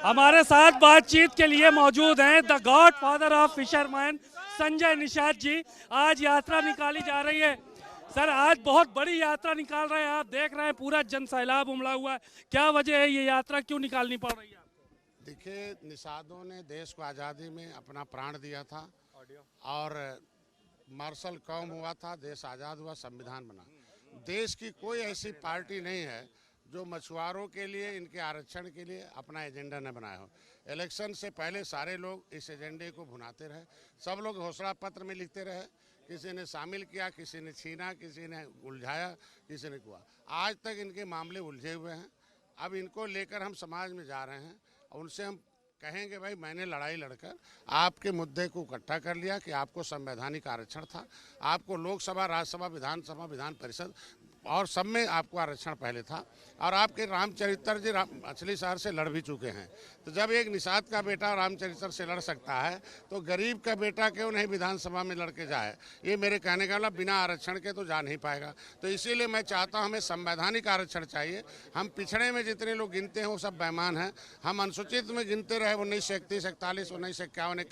हमारे साथ बातचीत के लिए मौजूद हैं the godfather of fisherman Sanjay Nishad ji. आज यात्रा निकाली जा रही है। सर, आज बहुत बड़ी यात्रा निकाल रहे हैं, आप देख रहे हैं पूरा जन सैलाब उमड़ा हुआ है। क्या वजह है, ये यात्रा क्यों निकालनी पड़ रही है आपको? देखिए, निषादों ने देश को आज़ादी में अपना प्राण दिया था और मार्शल कौम हुआ था, देश आज़ाद हुआ, संविधान बना। देश की कोई ऐसी पार्टी नहीं है जो मछुआरों के लिए, इनके आरक्षण के लिए अपना एजेंडा न बनाया हो। इलेक्शन से पहले सारे लोग इस एजेंडे को भुनाते रहे, सब लोग घोषणा पत्र में लिखते रहे, किसी ने शामिल किया, किसी ने छीना, किसी ने उलझाया, किसी ने किया। आज तक इनके मामले उलझे हुए हैं। अब इनको लेकर हम समाज में जा रहे हैं और उनसे हम कहेंगे, भाई मैंने लड़ाई लड़कर आपके मुद्दे को इकट्ठा कर लिया कि आपको संवैधानिक आरक्षण था, आपको लोकसभा, राज्यसभा, विधानसभा, विधान परिषद और सब में आपको आरक्षण पहले था, और आपके रामचरित्र जी मछली शहर से लड़ भी चुके हैं। तो जब एक निषाद का बेटा रामचरित्र से लड़ सकता है तो गरीब का बेटा क्यों नहीं विधानसभा में लड़के जाए? ये मेरे कहने का मतलब बिना आरक्षण के तो जा नहीं पाएगा। तो इसीलिए मैं चाहता हूँ, हमें संवैधानिक आरक्षण चाहिए। हम पिछड़े में जितने लोग गिनते हैं वो सब बेईमान हैं। हम अनुसूचित में गिनते रहे 1931, 41, 1951,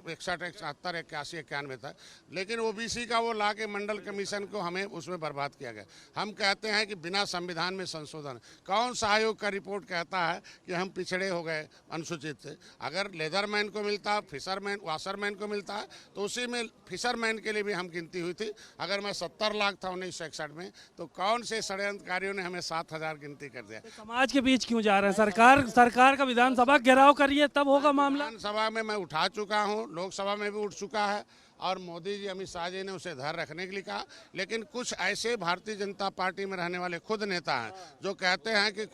61, 71, 81, 91 तक, लेकिन ओबीसी का वो ला के मंडल कमीशन को हमें उसमें बर्बाद किया गया। हम कहते हैं कि बिना संविधान में संशोधन, कौन सा आयोग का रिपोर्ट कहता है कि हम पिछड़े हो गए अनुसूचित से? अगर लेदरमैन को मिलता, फिशरमैन, वाशरमैन को मिलता है तो उसी में फिशरमैन के लिए भी हम गिनती हुई थी। अगर मैं 70 लाख था 1961 में, तो कौन से षड्यंत्रकारियों ने हमें 7000 गिनती कर दिया? तो समाज के बीच क्यों जा रहे हैं? सरकार का विधानसभा घेराव करिए, तब होगा मामला। विधानसभा में मैं उठा चुका हूँ, लोकसभा में भी उठ चुका है, और मोदी जी, अमित शाह जी ने उसे धैर्य रखने के लिए कहा। लेकिन कुछ ऐसे भारतीय जनता पार्टी में रहने वाले खुद नेता हैं जो कहते हैं कि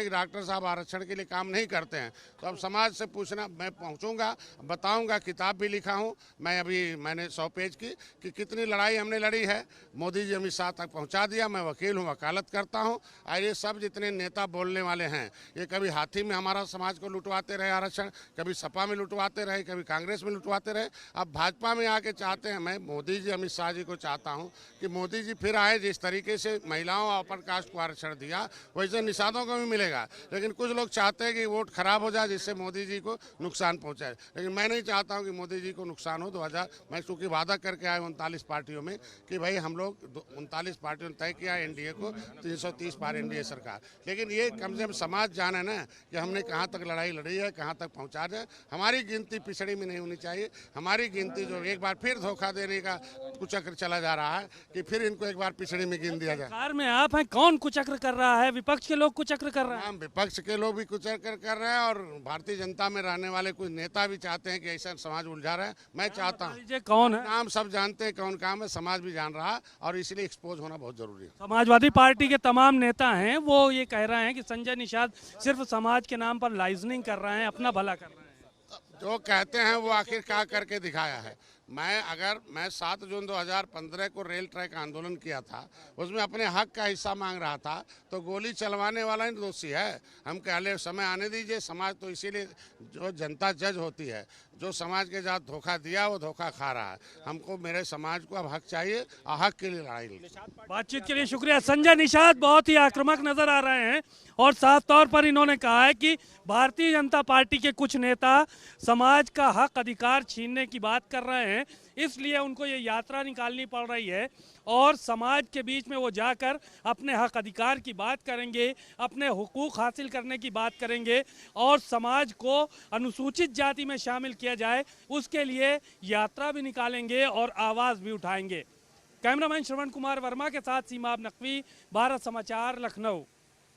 डॉक्टर साहब आरक्षण के लिए काम नहीं करते हैं। तो अब समाज से पूछना, मैं पहुंचूंगा, बताऊंगा, किताब भी लिखा हूं मैं, अभी मैंने 100 पेज की, कि कितनी लड़ाई हमने लड़ी है। मोदी जी अमित शाह तक पहुँचा दिया। मैं वकील हूँ, वकालत करता हूँ। और ये सब जितने नेता बोलने वाले हैं, ये कभी हाथी में हमारा समाज को लुटवाते रहे आरक्षण, कभी सपा में लुटवाते रहे, कभी कांग्रेस में लुटवाते रहे, अब भाजपा में आके चाहते हैं। मैं मोदी जी, अमित शाह जी को चाहता हूं कि मोदी जी फिर आए। जिस तरीके से महिलाओं और अपर कास्ट को आरक्षण दिया, वैसे निषादों को भी मिलेगा। लेकिन कुछ लोग चाहते हैं कि वोट खराब हो जाए, जिससे मोदी जी को नुकसान पहुंचाए। लेकिन मैं नहीं चाहता हूं कि मोदी जी को नुकसान हो। 2000 मैं चूँकि वादा करके आया 39 पार्टियों में कि भाई हम लोग 39 पार्टियों ने तय किया एनडीए को 330 पार एनडीए सरकार। लेकिन ये कम से कम समाज जाने ना कि हमने कहाँ तक लड़ाई लड़ी है, कहाँ तक पहुँचा जाए। हमारी गिनती पिछड़ी में नहीं होनी चाहिए। हमारी गिनती जो एक बार फिर धोखा देने का कुचक्र चला जा रहा है कि फिर इनको एक बार पिछड़े में गिन दिया जाए। सरकार में आप हैं, कौन कुचक्र कर रहा है? विपक्ष के लोग कुचक्र कर रहे हैं। विपक्ष के लोग भी कुचक्र कर रहे हैं और भारतीय जनता में रहने वाले कुछ नेता भी चाहते हैं कि ऐसा समाज उलझा रहा है। मैं चाहता हूँ, कौन है? नाम सब जानते हैं कौन काम है, समाज भी जान रहा है, और इसलिए एक्सपोज होना बहुत जरूरी है। समाजवादी पार्टी के तमाम नेता हैं, वो ये कह रहे हैं कि संजय निषाद सिर्फ समाज के नाम पर लाइजनिंग कर रहे हैं, अपना भला कर रहे हैं। जो कहते हैं वो आखिर क्या करके दिखाया है? मैं 7 जून 2015 को रेल ट्रैक आंदोलन किया था, उसमें अपने हक का हिस्सा मांग रहा था, तो गोली चलवाने वाला ही दोषी है। हम कहले समय आने दीजिए। समाज तो इसीलिए जो जनता जज होती है, जो समाज के साथ धोखा दिया वो धोखा खा रहा है। हमको, मेरे समाज को अब हक चाहिए और हक के लिए लड़ाई। बातचीत के लिए शुक्रिया। संजय निषाद बहुत ही आक्रामक नजर आ रहे हैं और साफ तौर पर इन्होंने कहा है कि भारतीय जनता पार्टी के कुछ नेता समाज का हक अधिकार छीनने की बात कर रहे हैं, इसलिए उनको ये यात्रा निकालनी पड़ रही है और समाज के बीच में वो जाकर अपने हक अधिकार की बात करेंगे, अपने हुकूक हासिल करने की बात करेंगे और समाज को अनुसूचित जाति में शामिल किया जाए, उसके लिए यात्रा भी निकालेंगे और आवाज़ भी उठाएंगे। कैमरामैन श्रवण कुमार वर्मा के साथ सीमा नकवी, भारत समाचार, लखनऊ।